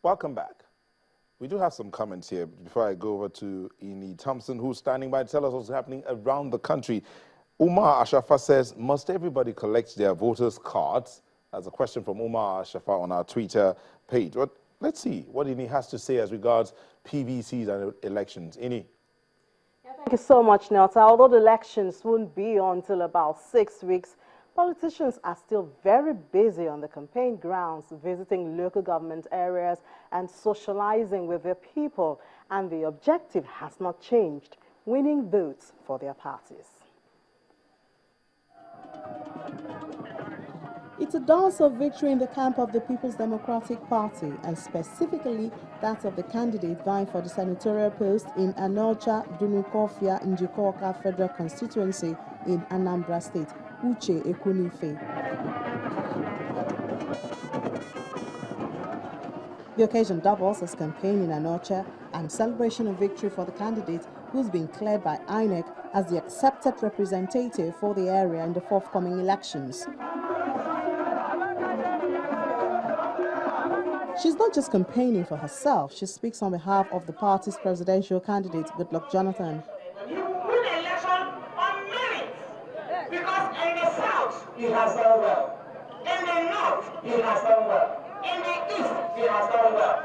Welcome back. We do have some comments here before I go over to Eni Thompson, who's standing by to tell us what's happening around the country. Umar Ashafa says, must everybody collect their voters' cards? That's a question from Umar Ashafa on our Twitter page. But let's see what Eni has to say as regards PVCs and elections. Eni. Yeah, thank you so much, Nelta. Although the elections won't be until about 6 weeks, politicians are still very busy on the campaign grounds, visiting local government areas and socializing with their people. And the objective has not changed: winning votes for their parties. It's a dance of victory in the camp of the People's Democratic Party, and specifically that of the candidate vying for the senatorial post in Anelcha Dunukofia Njikoka Federal Constituency in Anambra State, Uche Ekunife. The occasion doubles as campaign in Anelcha and celebration of victory for the candidate who's been cleared by INEC as the accepted representative for the area in the forthcoming elections. She's not just campaigning for herself, she speaks on behalf of the party's presidential candidate, Goodluck Jonathan. You win an election on merit, because in the south he has done well, in the north he has done well, in the east he has done well.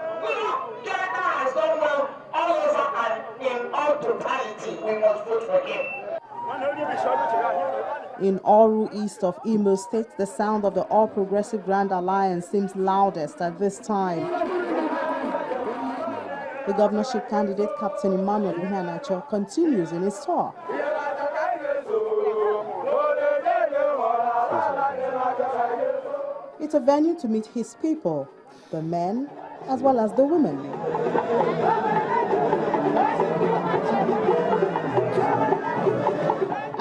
Jonathan has done well all over, and in all totality we must vote for him. In Oru, east of Imo State, the sound of the All Progressive Grand Alliance seems loudest at this time. The governorship candidate, Captain Emmanuel Ihanacho, continues in his tour. It's a venue to meet his people, the men as well as the women.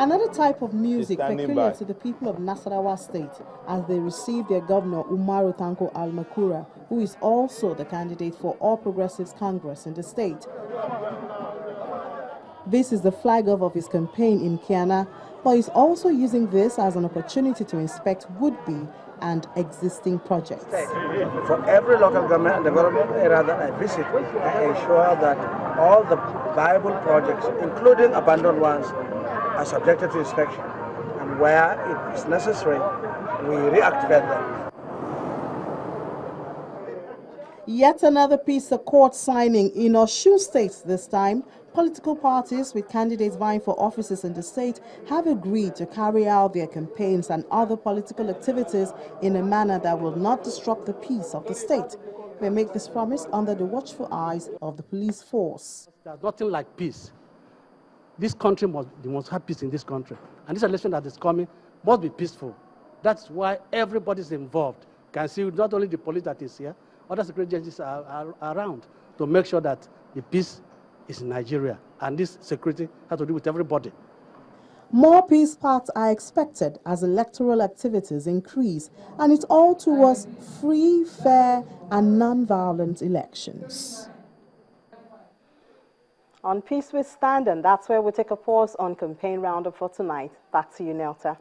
Another type of music peculiar to the people of Nasarawa State as they receive their governor Umaru Tanko Almakura, who is also the candidate for All Progressives Congress in the state. This is the flag of his campaign in Kiana, but he's also using this as an opportunity to inspect would-be and existing projects. For every local government development area that I visit, I ensure that all the viable projects, including abandoned ones, are subjected to inspection, and where it is necessary, we reactivate them. Yet another peace accord signing in Osun State this time. Political parties with candidates vying for offices in the state have agreed to carry out their campaigns and other political activities in a manner that will not disrupt the peace of the state. They make this promise under the watchful eyes of the police force. There's nothing like peace. This country must have peace in this country. And this election that is coming must be peaceful. That's why everybody's involved. You can see not only the police that is here, other security agencies are around to make sure that the peace is in Nigeria. And this security has to do with everybody. More peace paths are expected as electoral activities increase, and it's all towards free, fair, and non-violent elections. On peace we stand, and that's where we take a pause on campaign roundup for tonight. Back to you, Nelta.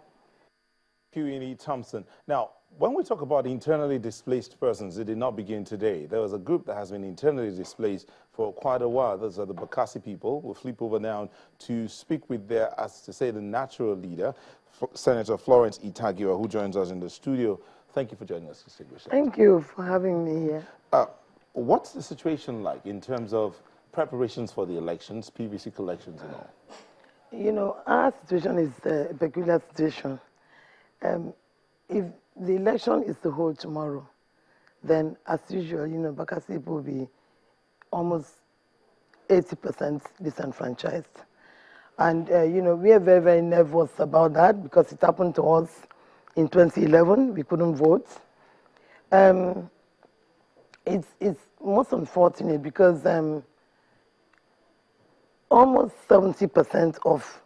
Thank you, Eni Thompson. Now, when we talk about internally displaced persons, it did not begin today. There was a group that has been internally displaced for quite a while. Those are the Bakassi people. We'll flip over now to speak with their, as to say, the natural leader, Senator Florence Itagiwa, who joins us in the studio. Thank you for joining us, distinguished. Thank you for having me here. What's the situation like in terms of preparations for the elections, PVC collections and all? You know, our situation is a peculiar situation. If the election is to hold tomorrow, then as usual, you know, Bakassi will be almost 80% disenfranchised. And, you know, we are very, very nervous about that because it happened to us in 2011. We couldn't vote. It's most unfortunate because almost 70% of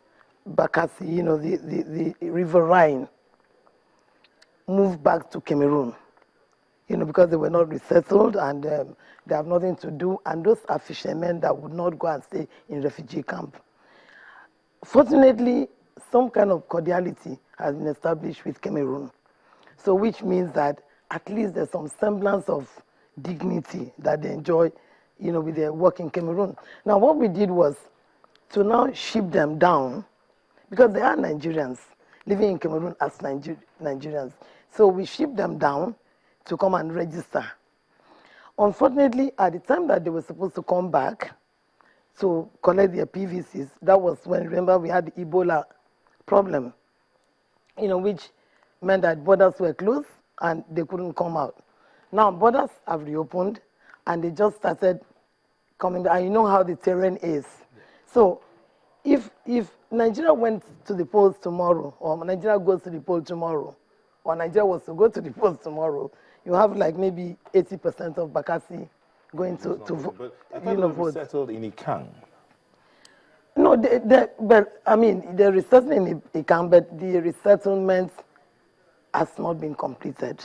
Bakassi, you know, the riverine, moved back to Cameroon, you know, because they were not resettled and they have nothing to do. And those are fishermen that would not go and stay in refugee camp. Fortunately, some kind of cordiality has been established with Cameroon. So which means that at least there's some semblance of dignity that they enjoy, with their work in Cameroon. Now, what we did was to now ship them down, because they are Nigerians living in Cameroon as Nigerians. So we shipped them down to come and register. Unfortunately, at the time that they were supposed to come back to collect their PVCs, that was when, remember, we had the Ebola problem, which meant that borders were closed and they couldn't come out. Now, borders have reopened and they just started coming back. And you know how the terrain is. So if Nigeria went to the polls tomorrow, or Nigeria goes to the poll tomorrow, or Nigeria was to go to the polls tomorrow, you have like maybe 80% of Bakassi going to vote. But I thought it would be settled in Ikang. No, but I mean, the resettlement in Ikang, but the resettlement has not been completed.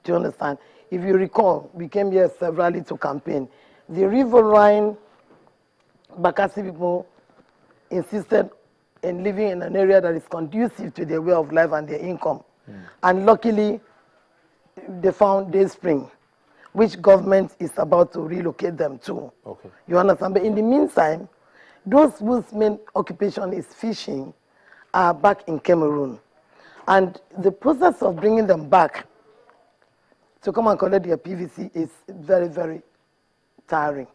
Do you understand? If you recall, we came here severally to campaign. The riverine Bakassi people insisted in living in an area that is conducive to their way of life and their income. And luckily, they found Day Spring, which government is about to relocate them to. Okay. You understand? But in the meantime, those whose main occupation is fishing are back in Cameroon. And the process of bringing them back to come and collect their PVC is very, very tiring.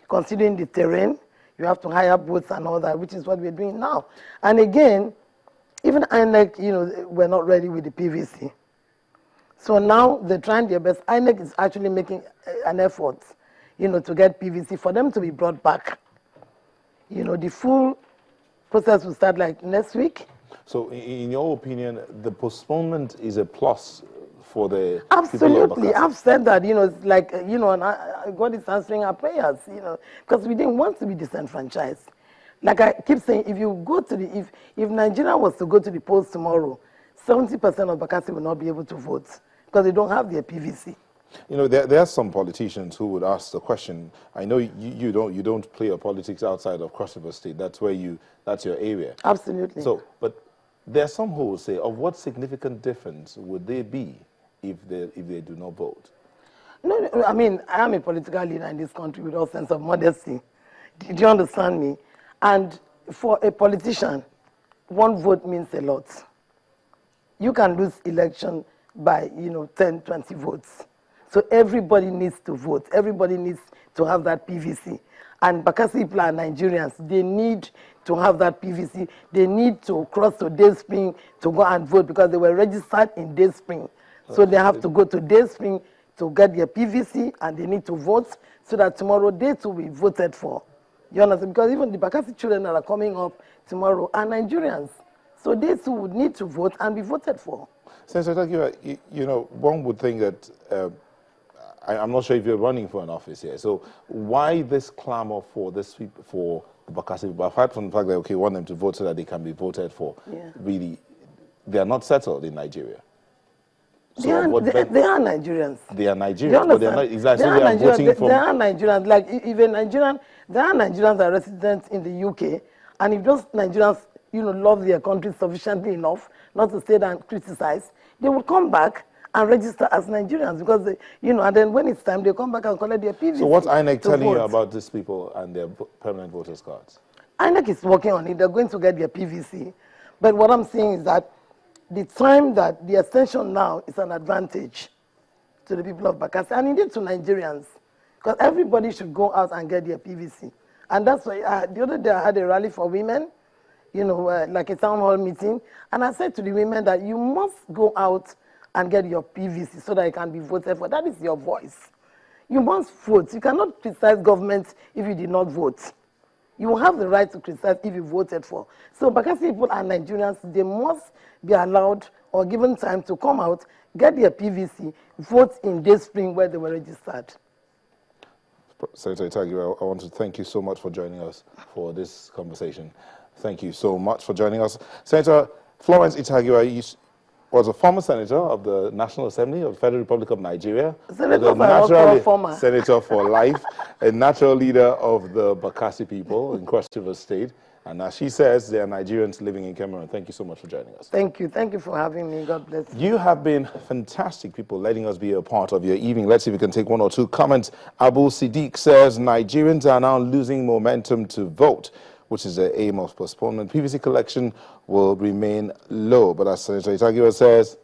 Considering the terrain, you have to hire boats and all that, which is what we're doing now. And again, even INEC, we're not ready with the PVC. So now they're trying their best. INEC is actually making an effort, to get PVC for them to be brought back. The full process will start like next week. So in your opinion, the postponement is a plus for the Absolutely. people of Bakassi? I've said that, it's like, and God is answering our prayers, because we didn't want to be disenfranchised. Like I keep saying, if you go to if Nigeria was to go to the polls tomorrow, 70% of Bakassi will not be able to vote because they don't have their PVC. There are some politicians who would ask the question. I know you don't play your politics outside of Cross River State. That's your area. Absolutely. So, but there are some who will say, of what significant difference would there be if they do not vote? No, I mean, I am a political leader in this country with all sense of modesty. Do you understand me? And for a politician, one vote means a lot. You can lose election by, 10, 20 votes. So everybody needs to vote. Everybody needs to have that PVC. And Bakassi people are Nigerians. They need to have that PVC. They need to cross to Day Spring to go and vote because they were registered in Day Spring. So they have to go to Day Spring to get their PVC and they need to vote so that tomorrow they too will be voted for. You understand? Because even the Bakassi children that are coming up tomorrow are Nigerians. So they too would need to vote and be voted for. Senator Tagiwa, one would think that, I'm not sure if you're running for an office here, so why this clamor for the Bakassi people, apart from the fact that, okay, we want them to vote so that they can be voted for, really, they are not settled in Nigeria. So they are Nigerians. They are Nigerians, but they're not exactly. They are Nigerians. Like even Nigerian, there are Nigerians that are residents in the UK, and if those Nigerians, love their country sufficiently enough not to stay there and criticize, they will come back and register as Nigerians because and then when it's time, they come back and collect their PVC. So what's INEC telling you about these people and their permanent voters cards? INEC is working on it. They're going to get their PVC, but what I'm saying is that the time that the extension now is an advantage to the people of Bakassi and indeed to Nigerians because everybody should go out and get their PVC. And that's why the other day I had a rally for women, like a town hall meeting. And I said to the women that you must go out and get your PVC so that it can be voted for. That is your voice. You must vote. You cannot criticize government if you did not vote. You have the right to criticize if you voted for. So Bakassi people are Nigerians. They must be allowed or given time to come out, get their PVC, vote in Day Spring where they were registered. Senator Tagiwa, I want to thank you so much for joining us for this conversation. Thank you so much for joining us. Senator Florence Itagiwa was a former senator of the National Assembly of the Federal Republic of Nigeria. Senator for life, a natural leader of the Bakassi people in Cross River State. And as she says, they are Nigerians living in Cameroon. Thank you so much for joining us. Thank you. Thank you for having me. God bless you. You have been fantastic people, letting us be a part of your evening. Let's see if we can take one or two comments. Abu Siddiq says, Nigerians are now losing momentum to vote, which is the aim of postponement. PVC collection will remain low. But as Senator Itagiwa says,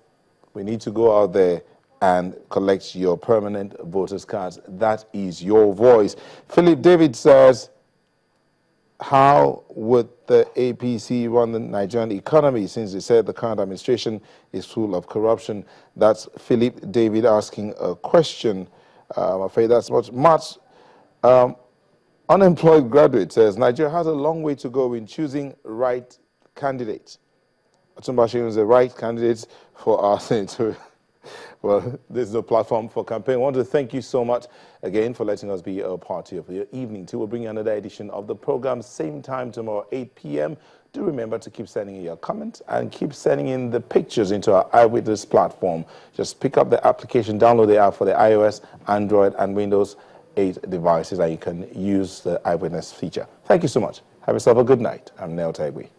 we need to go out there and collect your permanent voters' cards. That is your voice. Philip David says, how would the APC run the Nigerian economy since they said the current administration is full of corruption? That's Philip David asking a question. I'm afraid that's much. Unemployed graduate says, Nigeria has a long way to go in choosing right candidates. Atumba is the right candidate for our senator. Well, this is a platform for campaign. I want to thank you so much again for letting us be a part of your evening too. We'll bring you another edition of the program, same time tomorrow, 8 p.m. Do remember to keep sending in your comments and keep sending in the pictures into our Eyewitness platform. Just pick up the application, download the app for the iOS, Android, and Windows 8 devices, and you can use the Eyewitness feature. Thank you so much. Have yourself a good night. I'm Nel Tagwe.